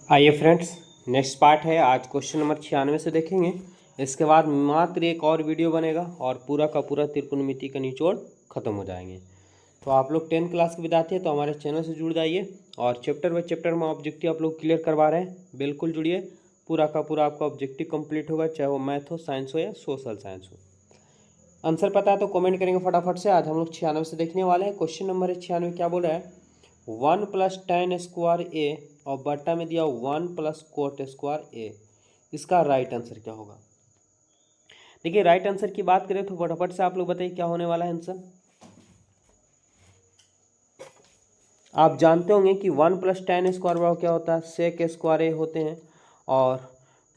आइए friends, next part है। आज क्वेश्चन नंबर 96 से देखेंगे। इसके बाद मात्र एक और वीडियो बनेगा और पूरा का पूरा त्रिकोणमिति का निचोड़ खत्म हो जाएंगे। तो आप लोग 10th क्लास के विद्यार्थी हैं तो हमारे चैनल से जुड़ जाइए और चैप्टर बाय चैप्टर में ऑब्जेक्टिव आप लोग क्लियर करवा रहे हैं। बिल्कुल जुड़िए, पूरा का पूरा आपका ऑब्जेक्टिव कंप्लीट होगा, चाहे वो मैथ हो, साइंस हो या सोशल साइंस हो। आंसर पता है तो कमेंट करेंगे फटाफट से। आज हम लोग 96 से देखने वाले हैं। क्वेश्चन नंबर 96 क्या बोल रहा है, 1 + tan² a और बट्टा में दिया 1 + cot² a। इसका राइट आंसर क्या होगा? देखिए, राइट आंसर की बात करें तो फटाफट से आप लोग बताइए क्या होने वाला है आंसर। आप जानते होंगे कि 1 + tan² क्या होता है, sec² a होते हैं, और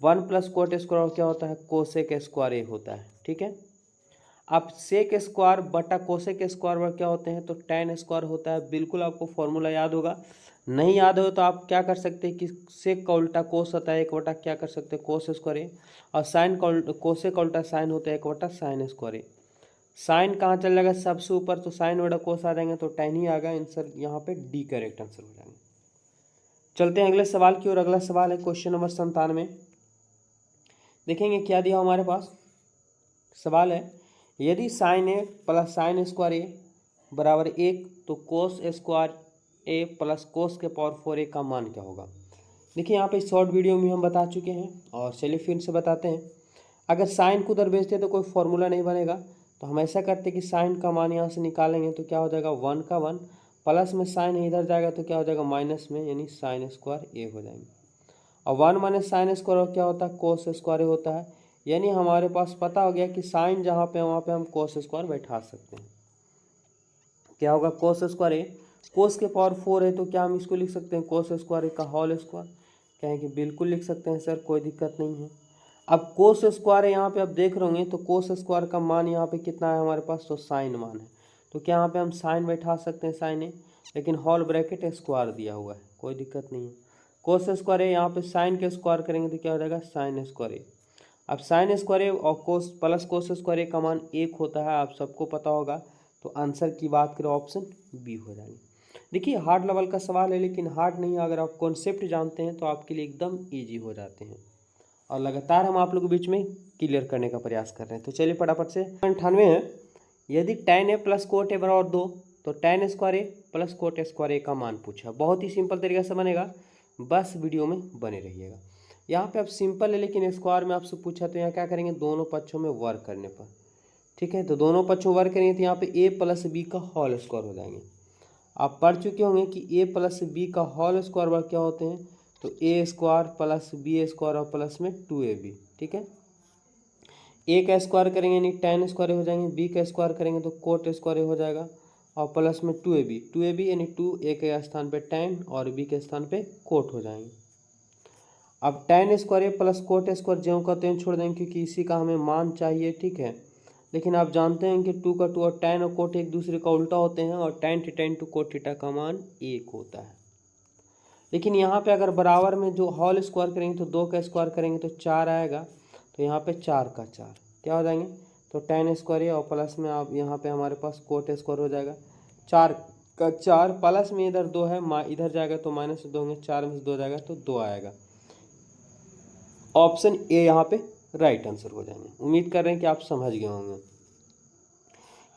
1 + cot² क्या होता है, cosec² a होता है। ठीक है, अब sec² बटा cosec² क्या होते हैं, तो tan² होता है। बिल्कुल आपको फॉर्मूला याद होगा। नहीं याद हो तो आप क्या कर सकते हैं कि सेक का उल्टा कोस होता है 1 बटा क्या कर सकते हैं, cos²a, और साइन का कोसे का उल्टा साइन होता है 1 बटा sin²a। साइन कहाँ चल जाएगा सबसे ऊपर, तो साइन बटा कोस आ जाएंगे तो tan ही आ गया आंसर। यहाँ पे डी करेक्ट आंसर हो जाएंगे। चलते हैं अगले सवाल की ओर। अगला सवाल है क्वेश्चन नंबर 97। देखेंगे क्या दिया हमारे पास। सवाल है, यदि sin a + sin² a बराबर 1 तो cos² a + cos⁴a का मान क्या होगा। देखिए, यहाँ पे शॉर्ट वीडियो में हम बता चुके हैं और चलिए फिर से बताते हैं। अगर साइन को उधर भेजते तो कोई फॉर्मूला नहीं बनेगा, तो हम ऐसा करते हैं कि साइन का मान यहाँ से निकालेंगे तो क्या हो जाएगा 1 का 1, प्लस में साइन इधर जाएगा तो क्या हो जाएगा माइनस में, यानी sin² हो जाएंगे। और 1 - sin² क्या होता है, cos² होता है। यानी हमारे पास पता हो गया कि साइन जहाँ पे वहाँ पे हम cos² बैठा सकते हैं। क्या होगा, cos²a, cos के पावर 4 है तो क्या हम इसको लिख सकते हैं cos² का होल स्क्वायर। कहें कि बिल्कुल लिख सकते हैं सर, कोई दिक्कत नहीं है। अब cos² है यहाँ पे आप देख रहे होंगे, तो cos² का मान यहाँ पे कितना है हमारे पास, तो साइन मान है। तो क्या यहाँ पे हम साइन बैठा सकते हैं, साइन है, लेकिन होल ब्रैकेट स्क्वायर दिया हुआ है, कोई दिक्कत नहीं है। cos² यहाँ पे साइन के स्क्वायर करेंगे तो क्या हो जाएगा sin²। अब sin² और cos का मान 1 होता है, आप सबको पता होगा। तो आंसर की बात करें ऑप्शन बी हो जाएगी। देखिए, हार्ड लेवल का सवाल है, लेकिन हार्ड नहीं है। अगर आप कॉन्सेप्ट जानते हैं तो आपके लिए एकदम ईजी हो जाते हैं, और लगातार हम आप लोगों के बीच में क्लियर करने का प्रयास कर रहे हैं। तो चलिए फटाफट से 98 है, यदि tan a + cot a बराबर 2 तो tan² a + cot² a का मान पूछा। बहुत ही सिंपल तरीके से बनेगा, बस वीडियो में बने रहिएगा। यहाँ पे अब सिंपल है, लेकिन स्क्वायर में आपसे पूछा तो यहाँ क्या करेंगे, दोनों पक्षों में वर्क करने पर। ठीक है, तो दोनों पक्षों वर्क करेंगे तो यहाँ पे a + b का होल स्क्वायर हो जाएंगे। आप पढ़ चुके होंगे कि a + b का होल स्क्वायर क्या होते हैं, तो a² + b² और प्लस में 2ab। ठीक है, a का स्क्वायर करेंगे यानी tan² हो जाएंगे, b का स्क्वायर करेंगे तो cot² हो जाएगा, और प्लस में 2ab यानी 2 a के स्थान पे tan और b के स्थान पे cot हो जाएंगे। अब tan² + cot² ज्यों का त्यों छोड़ देंगे, क्योंकि इसी का हमें मान चाहिए। ठीक है, लेकिन आप जानते हैं कि 2 का 2 और tan और cot एक दूसरे का उल्टा होते हैं, और tan θ × cot θ का मान 1 होता है। लेकिन यहाँ पे अगर बराबर में जो होल स्क्वायर करेंगे तो 2 का स्क्वायर करेंगे तो 4 आएगा, तो यहाँ पे 4 का 4 क्या हो जाएंगे, तो tan² और प्लस में आप यहाँ पे हमारे पास cot² हो जाएगा। 4 का 4 प्लस में इधर 2 है, इधर जाएगा तो -2 होंगे, 4 में से 2 जाएगा तो 2 आएगा। ऑप्शन ए यहाँ पे राइट आंसर हो जाएंगे। उम्मीद कर रहे हैं कि आप समझ गए होंगे।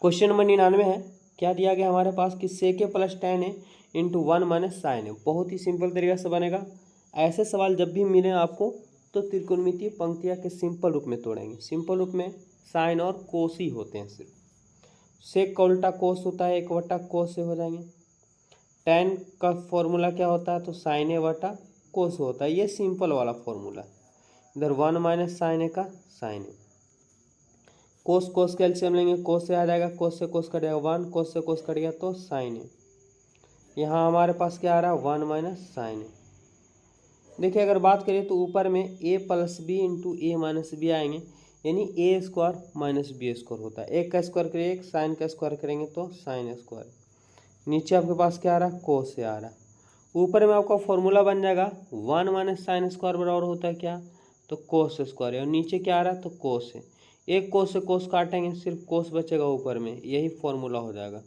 क्वेश्चन नंबर 99 है, क्या दिया गया हमारे पास कि sec a + tan a × 1 - sin a। बहुत ही सिंपल तरीके से बनेगा। ऐसे सवाल जब भी मिले आपको तो त्रिकोणमितीय पंक्तियाँ के सिंपल रूप में तोड़ेंगे। सिंपल रूप में साइन और कोस ही होते हैं सिर्फ। सेक का उल्टा कोस होता है 1 बटा कोस से हो जाएंगे। tan का फॉर्मूला क्या होता है, तो sin a बटा कोस होता है। ये सिंपल वाला फॉर्मूला। इधर 1 - sin a का sin a। कोस कोस का एलसीएम लेंगे, कोस से आ जाएगा, कोस से कोस कटेगा 1, कोस से कोस कट गया तो sin a। यहाँ हमारे पास क्या आ रहा है 1 - sin a। देखिए, अगर बात करें तो ऊपर में a + b × a - b आएंगे, यानी a² - b² होता है। 1 का स्क्वायर करिए 1, साइन का स्क्वायर करेंगे तो sin²। नीचे आपके पास क्या आ रहा है, कोस से आ रहा है। ऊपर में आपका फॉर्मूला बन जाएगा 1 - sin² बराबर होता है क्या, तो cos²। और नीचे क्या आ रहा है, तो कोस है। एक कोस से कोस काटेंगे, सिर्फ कोस बचेगा ऊपर में, यही फॉर्मूला हो जाएगा।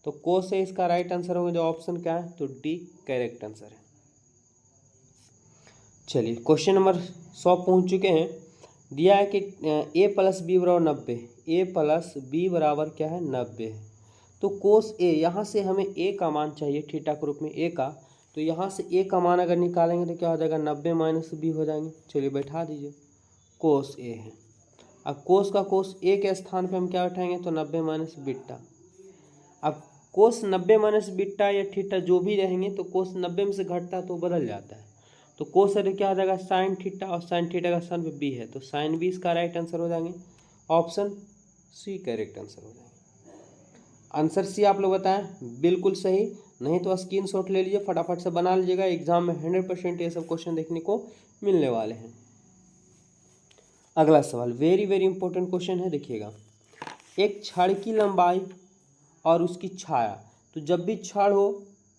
तो कोस से इसका राइट आंसर होगा, जो ऑप्शन क्या है, तो डी करेक्ट आंसर है। चलिए क्वेश्चन नंबर 100 पहुँच चुके हैं। दिया है कि a प्लस बी बराबर 90, a प्लस बी बराबर क्या है 90 है। तो कोस a, यहाँ से हमें a का मान चाहिए थीटा के रूप में a का, तो यहाँ से a का मान अगर निकालेंगे तो क्या हो जाएगा 90 माइनस b हो जाएंगे। चलिए बैठा दीजिए, कोस a है। अब कोस का कोस a के स्थान पे हम क्या उठाएंगे तो 90 माइनस बीटा। अब कोस 90 माइनस बीटा या थीटा जो भी रहेंगे तो कोस 90 में से घटता तो बदल जाता है। तो कोस अरे क्या हो जाएगा साइन थीटा, और साइन थीटा का स्थान पे बी है तो साइन बी इसका राइट आंसर हो जाएंगे। ऑप्शन सी करेक्ट आंसर हो जाएंगे। आंसर सी आप लोग बताएं बिल्कुल सही, नहीं तो स्क्रीनशॉट ले लीजिए, फटाफट से बना लीजिएगा। एग्जाम में 100% ये सब क्वेश्चन देखने को मिलने वाले हैं। अगला सवाल वेरी वेरी इंपॉर्टेंट क्वेश्चन है, देखिएगा। एक छड़ की लंबाई और उसकी छाया, तो जब भी छड़ हो,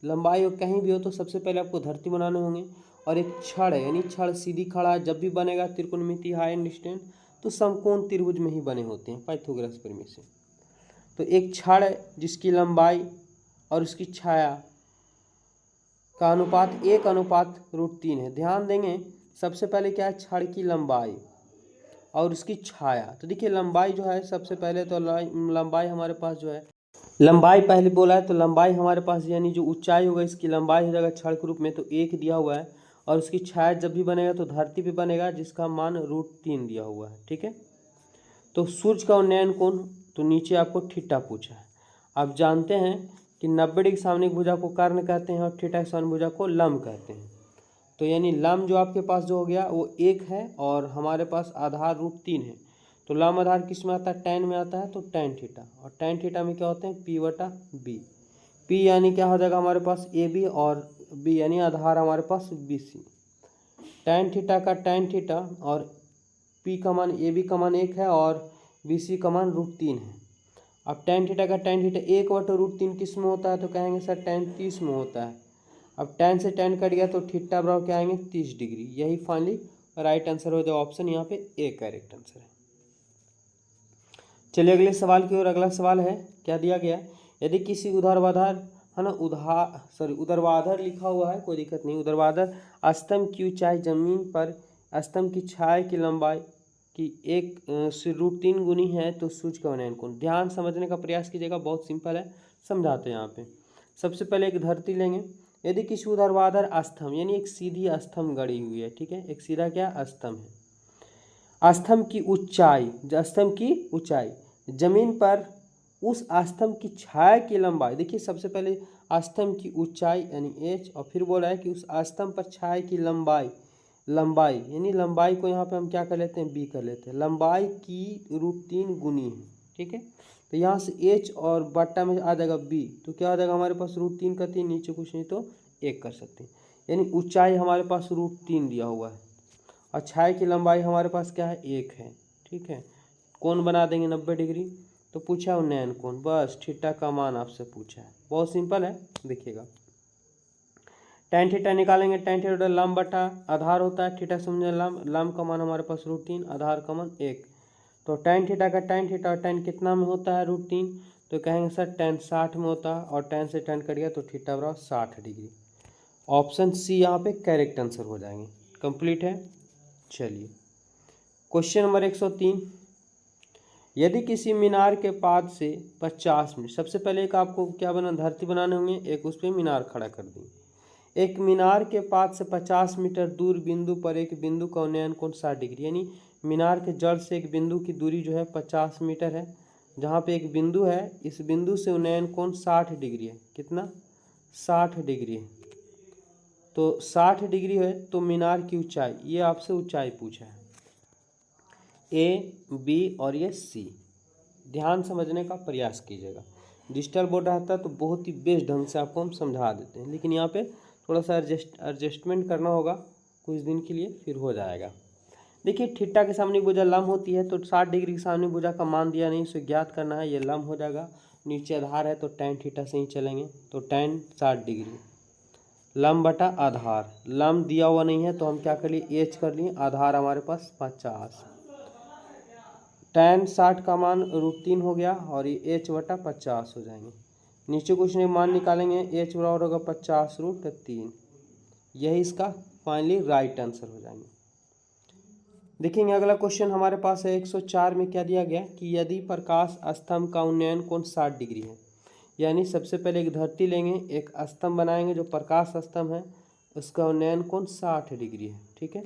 लंबाई हो, कहीं भी हो, तो सबसे पहले आपको धरती बनाने होंगे। और एक छड़ है, यानी छड़ सीधी खड़ा है, जब भी बनेगा त्रिकोणमिति हाई एंड डिस्टेंस तो समकोण त्रिभुज में ही बने होते हैं पाइथागोरस प्रमेय से। तो एक छड़ है जिसकी लंबाई और उसकी छाया का अनुपात 1:√3 है। ध्यान देंगे सबसे पहले क्या है, छड़ की लंबाई और उसकी छाया। तो देखिए लंबाई जो है सबसे पहले तो लंबाई हमारे पास जो है, लंबाई पहले बोला है तो लंबाई हमारे पास यानी जो ऊंचाई होगा इसकी लंबाई हो जाएगा छड़ के रूप में तो 1 दिया हुआ है। और उसकी छाया जब भी बनेगा तो धरती पे बनेगा जिसका मान √3 दिया हुआ है, ठीक है। तो सूर्य का उन्नयन कोण, तो नीचे आपको थीटा पूछा है। आप जानते हैं कि 90 डिग्री सामने भुजा को कर्ण कहते हैं और थीटा के सामने भुजा को लंब कहते हैं। तो यानी लंब जो आपके पास जो हो गया वो 1 है और हमारे पास आधार √3 है। तो लंब आधार किस में आता है, tan में आता है, तो tan थीटा। और tan थीटा में क्या होते हैं p/b। p यानी क्या हो जाएगा हमारे पास ab और b यानी आधार हमारे पास bc। tan थीटा का tan थीटा और p का मान ab का मान 1 है और bc का मान √3 है। अब tan थीटा का tan थीटा 1/√3 किस में होता है, तो कहेंगे सर tan 30 में होता है। अब tan से tan कट गया तो थीटा बराबर क्या आएंगे 30 डिग्री। यही फाइनली राइट आंसर हो जाए, ऑप्शन यहाँ पे ए करेक्ट आंसर है। चलिए अगले सवाल की ओर। अगला सवाल है, क्या दिया गया, यदि किसी ऊर्ध्वाधर है ना ऊर्ध्वाधर लिखा हुआ है, कोई दिक्कत नहीं, ऊर्ध्वाधर स्तंभ की ऊंचाई जमीन पर स्तंभ की छाया की लंबाई की 1/√3 गुनी है तो सूर्य का उन्नयन कोण। ध्यान समझने का प्रयास कीजिएगा, बहुत सिंपल है, समझाते हैं यहाँ पे। सबसे पहले एक धरती लेंगे। यदि किसी ऊर्ध्वाधर स्तंभ यानी एक सीधी स्तंभ गड़ी हुई है, ठीक है, एक सीधा क्या स्तंभ है, स्तंभ की ऊंचाई जमीन पर उस स्तंभ की छाया की लंबाई। देखिए सबसे पहले स्तंभ की ऊंचाई यानी h, और फिर बोला है कि उस स्तंभ पर छाया की लंबाई यानी लंबाई को यहाँ पे हम क्या कर लेते हैं b कर लेते हैं, लंबाई की √3 गुनी है, ठीक है। तो यहाँ से h और बट्टा में आ जाएगा b, तो क्या आ जाएगा हमारे पास √3 का 3, नीचे कुछ नहीं तो 1 कर सकते हैं। यानी ऊंचाई हमारे पास √3 दिया हुआ है और छाया की लंबाई हमारे पास क्या है 1 है, ठीक है। कोण बना देंगे 90 डिग्री। तो पूछा उन्नयन कोण, बस थीटा का मान आपसे पूछा है, बहुत सिंपल है। देखिएगा tan थीटा निकालेंगे, tan थीटा लंब बटा आधार होता है, थीटा समझे लंब का मान हमारे पास √3, आधार का मान 1। तो tan थीटा का tan थीटा और tan कितना में होता है √3, तो कहेंगे सर tan 60 में होता है और tan से tan कट गया तो थीटा बराबर 60 डिग्री। ऑप्शन सी यहाँ पे करेक्ट आंसर हो जाएंगे। कंप्लीट है। चलिए क्वेश्चन नंबर 103, यदि किसी मीनार के पाद से 50 मीटर, सबसे पहले एक आपको क्या बना धरती बनाने होंगे, एक उस पर मीनार खड़ा कर देंगे। एक मीनार के पाद से 50 मीटर दूर बिंदु पर एक बिंदु का उन्नयन कोण 60 डिग्री, यानी मीनार के जड़ से एक बिंदु की दूरी जो है 50 मीटर है। जहाँ पे एक बिंदु है, इस बिंदु से उन्नयन कोण 60 डिग्री है। कितना 60 डिग्री है। तो 60 डिग्री है तो मीनार की ऊंचाई, ये आपसे ऊंचाई पूछा है, ए बी और ये सी। ध्यान समझने का प्रयास कीजिएगा। डिजिटल बोर्ड रहता है तो बहुत ही बेस्ट ढंग से आपको हम समझा देते हैं, लेकिन यहाँ पे थोड़ा सा एडजस्टमेंट करना होगा कुछ दिन के लिए, फिर हो जाएगा। देखिए थीटा के सामने भुजा लंब होती है तो 60 डिग्री के सामने भुजा का मान दिया नहीं, उसे ज्ञात करना है, ये लंब हो जाएगा। नीचे आधार है तो tan थीटा से ही चलेंगे, तो tan 60 डिग्री लंब बटा आधार, लंब दिया हुआ नहीं है तो हम क्या कर लिए h कर लिए, आधार हमारे पास 50, tan 60 का मान √3 हो गया और ये h/50 हो जाएंगे। नीचे कुछ नहीं मान निकालेंगे, h बराबर होगा 50 √3, यही इसका फाइनली राइट आंसर हो जाएंगे। देखेंगे अगला क्वेश्चन हमारे पास है 104 में क्या दिया गया कि यदि प्रकाश स्तंभ का उन्नयन कोण 60 डिग्री है, यानी सबसे पहले एक धरती लेंगे, एक स्तंभ बनाएंगे जो प्रकाश स्तंभ है, उसका उन्नयन कोण 60 डिग्री है। ठीक है,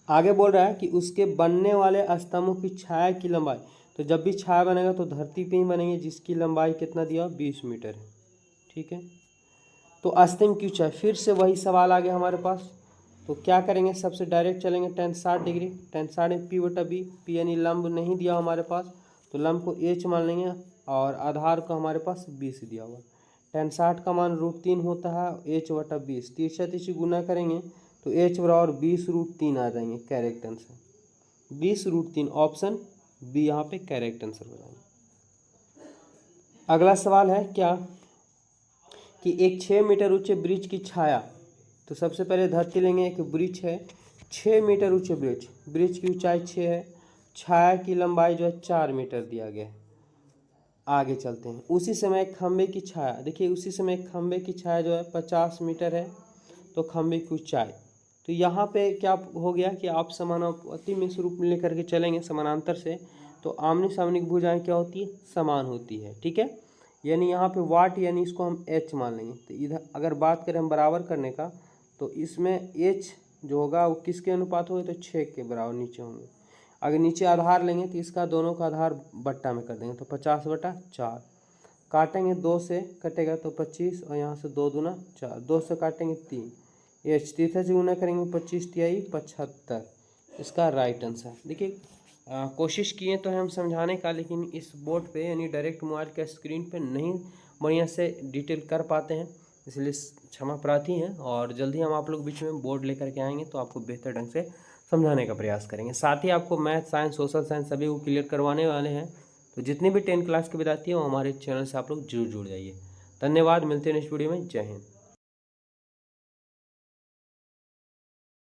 आगे बोल रहा है कि उसके बनने वाले स्तंभों की छाया की लंबाई, तो जब भी छाया बनेगा तो धरती पे ही बनेंगे, जिसकी लंबाई कितना दिया 20 मीटर है। ठीक है, तो स्तंभ की ऊंचाई, फिर से वही सवाल आ गया हमारे पास। तो क्या करेंगे, सबसे डायरेक्ट चलेंगे tan 60 डिग्री, tan 60 में p/b, p यानी लंब नहीं दिया हमारे पास, तो लंब को h मान लेंगे और आधार को हमारे पास 20 दिया हुआ। tan 60 का मान √3 होता है, h/20, तिरछा तिरछी गुना करेंगे तो h बराबर 20√3 आ जाएंगे करेक्ट आंसर। 20√3 ऑप्शन बी यहाँ पे करेक्ट आंसर हो जाएंगे। अगला सवाल है क्या कि एक 6 मीटर ऊंचे ब्रिज की छाया, तो सबसे पहले धरती लेंगे, एक ब्रिज है 6 मीटर ऊंचे ब्रिज की ऊंचाई 6 है, छाया की लंबाई जो है 4 मीटर दिया गया है। आगे चलते हैं, उसी समय एक खंबे की छाया, देखिए उसी समय एक खंबे की छाया जो है 50 मीटर है, तो खंबे की ऊंचाई, तो यहाँ पे क्या हो गया कि आप समानुपाती में स्वरूप में लेकर के चलेंगे समानांतर से, तो आमने सामने की भुजाएं क्या होती है, समान होती है। ठीक है, यानी यहाँ पे वाट यानी इसको हम h मान लेंगे। तो इधर अगर बात करें हम बराबर करने का, तो इसमें h जो होगा वो किसके अनुपात होगा, तो 6 के बराबर नीचे होंगे। अगर नीचे आधार लेंगे तो इसका दोनों का आधार बट्टा में कर देंगे, तो 50/4 काटेंगे, 2 से कटेगा तो 25 और यहाँ से 2 दूना 4, 2 से काटेंगे 3, h तीसरे से गुना करेंगे 25 तिहाई 75, इसका राइट आंसर। देखिए कोशिश किए तो हम समझाने का, लेकिन इस बोर्ड पे यानी डायरेक्ट मोबाइल के स्क्रीन पे नहीं बढ़िया से डिटेल कर पाते हैं, इसलिए क्षमा प्रार्थी हैं, और जल्दी हम आप लोग बीच में बोर्ड लेकर के आएंगे तो आपको बेहतर ढंग से समझाने का प्रयास करेंगे। साथ ही आपको मैथ, साइंस, सोशल साइंस सभी को क्लियर करवाने वाले हैं, तो जितने भी 10 क्लास के विद्यार्थी हैं वो हमारे चैनल से आप लोग जरूर जुड़ जाइए। धन्यवाद, मिलते हैं नेक्स्ट वीडियो में। जय हिंद।